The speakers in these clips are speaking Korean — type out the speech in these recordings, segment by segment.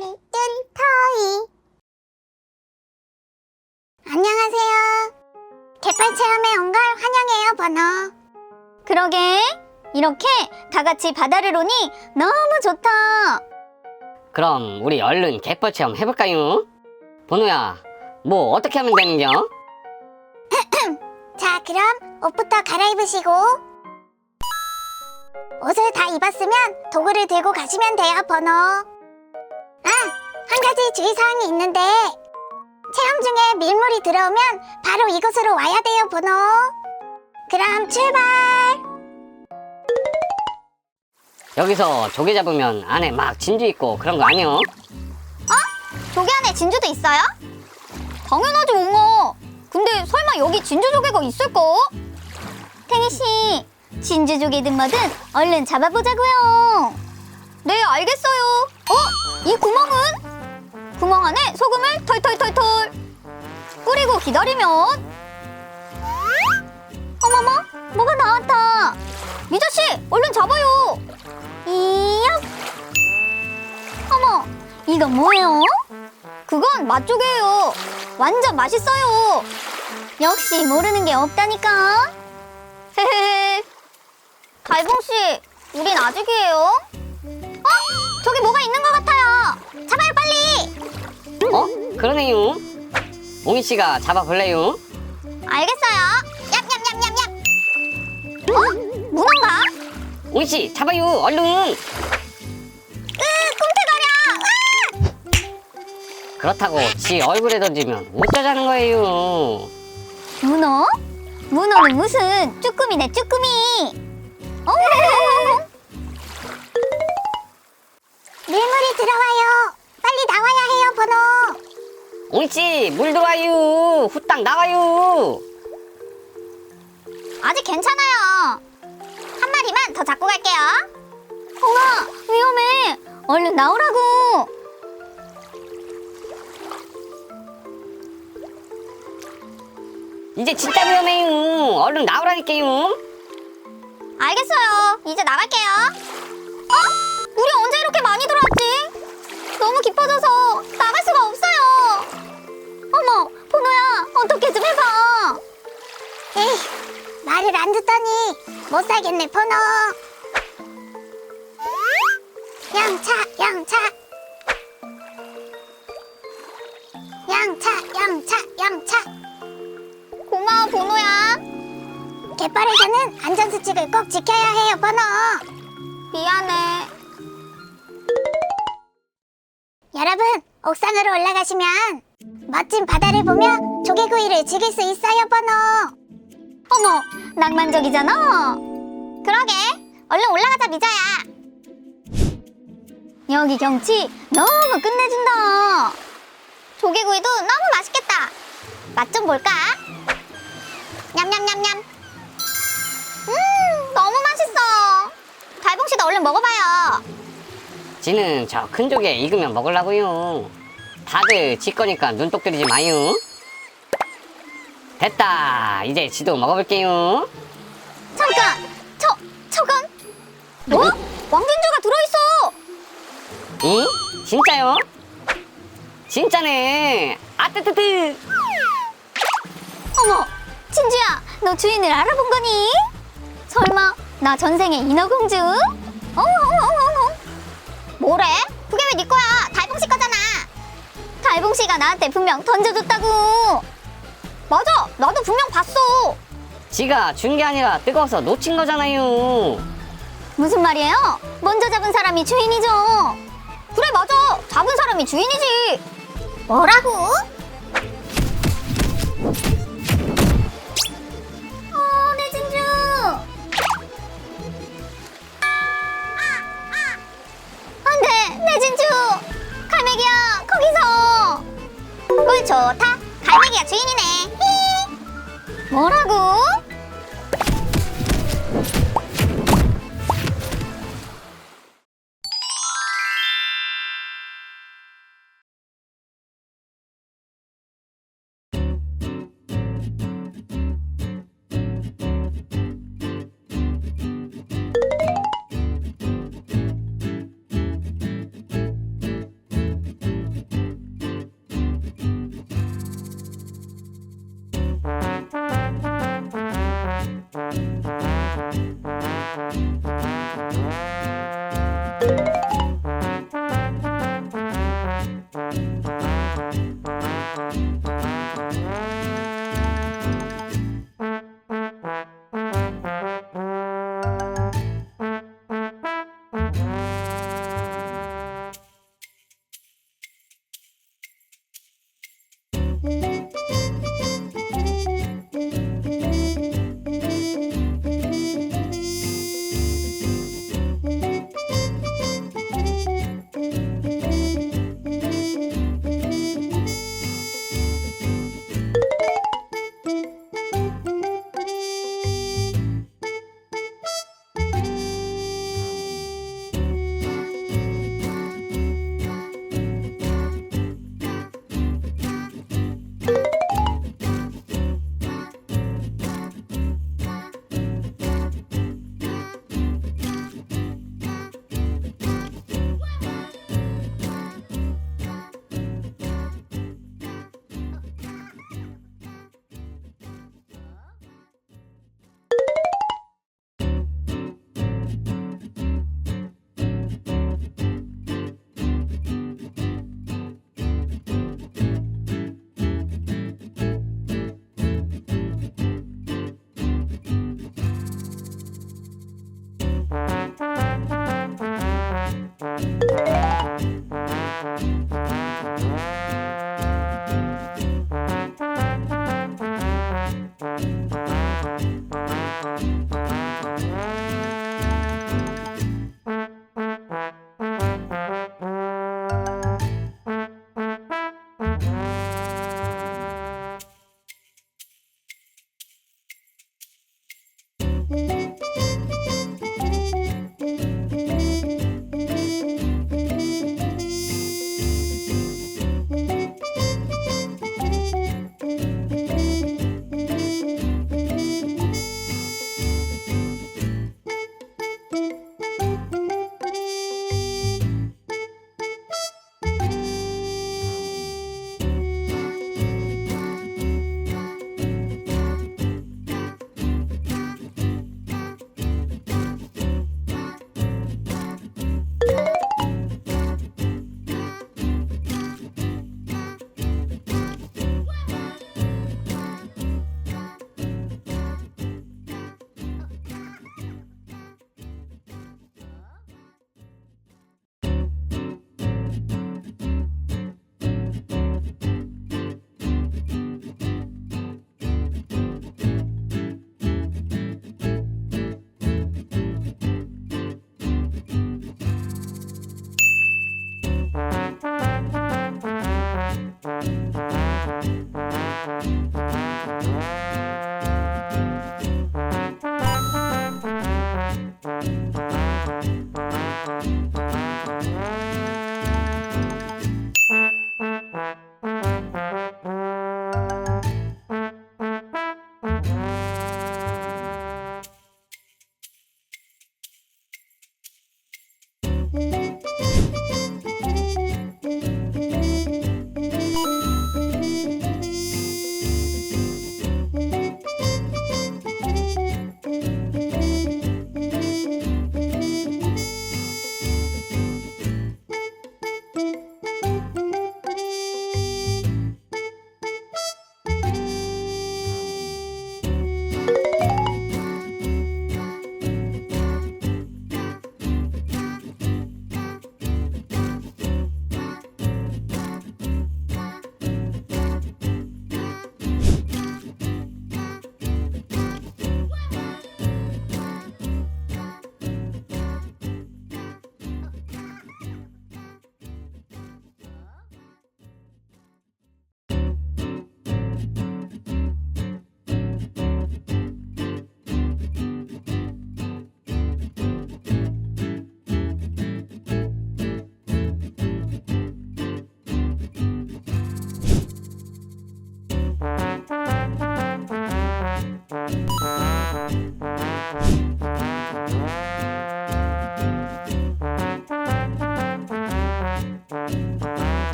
토이. 안녕하세요. 갯벌 체험에 온 걸 환영해요, 번호. 그러게, 이렇게 다 같이 바다를 오니 너무 좋다. 그럼 우리 얼른 갯벌 체험 해볼까요? 번호야, 뭐 어떻게 하면 되는겨? 자, 그럼 옷부터 갈아입으시고 옷을 다 입었으면 도구를 들고 가시면 돼요, 번호. 한 가지 주의사항이 있는데 체험 중에 밀물이 들어오면 바로 이곳으로 와야 돼요, 번호. 그럼 출발! 여기서 조개 잡으면 안에 막 진주 있고 그런 거 아니요? 조개 안에 진주도 있어요? 당연하지, 옹어. 근데 설마 여기 진주조개가 있을까? 탱이씨, 진주조개든 뭐든 얼른 잡아보자고요. 네, 알겠어요. 이 구멍은? 구멍 안에 소금을 털털털털 뿌리고 기다리면 어머머, 뭐가 나왔다. 미자씨, 얼른 잡아요. 이야. 어머, 이건 뭐예요? 그건 맛조개예요. 완전 맛있어요. 역시 모르는 게 없다니까. 헤헤. 달봉씨, 우린 아직이에요. 저기 뭐가 있는 것 같아요. 잡아요, 빨리. 그러네요. 옹이씨가 잡아볼래요? 알겠어요. 얍얍얍얍얍. 문어인가? 옹이씨 잡아요, 얼른. 꿈틀거려. 그렇다고 지 얼굴에 던지면 어쩌자는 거예요? 문어? 문어는 무슨 쭈꾸미네, 쭈꾸미. 밀물이 들어와요. 빨리 나와야 해요, 번호. 옹이씨 물 들어와요. 후딱 나와요. 아직 괜찮아요. 한 마리만 더 잡고 갈게요. 우와, 위험해. 얼른 나오라고. 이제 진짜 위험해요. 얼른 나오라니까요. 알겠어요. 이제 나갈게요. 우리 언제 이렇게 많이 들어왔지? 너무 깊어져서 나갈 수가 없어요. 어머, 보노야, 어떻게 좀 해봐. 에이, 말을 안 듣더니 못 살겠네, 번호. 영차, 영차. 영차, 영차, 영차. 고마워, 보노야. 갯벌에서는 안전수칙을 꼭 지켜야 해요, 번호. 미안해. 여러분, 옥상으로 올라가시면 멋진 바다를 보며 조개구이를 즐길 수 있어요, 번호. 어머, 낭만적이잖아. 그러게, 얼른 올라가자, 미자야. 여기 경치 너무 끝내준다. 조개구이도 너무 맛있겠다. 맛 좀 볼까? 냠냠냠냠. 너무 맛있어. 달봉씨도 얼른 먹어봐요. 지는 저 큰 조개 익으면 먹으려고요. 다들 지 거니까 눈독 들이지 마요. 됐다. 이제 지도 먹어볼게요. 잠깐, 저건 뭐? 왕진주가 들어있어. 응? 진짜요? 진짜네. 아뜨뜨뜨. 어머, 진주야, 너 주인을 알아본 거니? 설마 나 전생의 인어공주? 어머. 뭐래? 그게 왜 네 거야? 달봉씨 거잖아. 달봉씨가 나한테 분명 던져줬다고. 맞아, 나도 분명 봤어. 지가 준 게 아니라 뜨거워서 놓친 거잖아요. 무슨 말이에요? 먼저 잡은 사람이 주인이죠. 그래, 맞아, 잡은 사람이 주인이지. 뭐라고? 내 진주. 안돼, 내 진주. 갈매기야, 거기서. 꿀 좋다. 갈매기가 주인이네. 히. 뭐라고?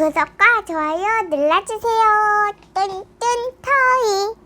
구독과 좋아요 눌러주세요. 뚠뚠 터이.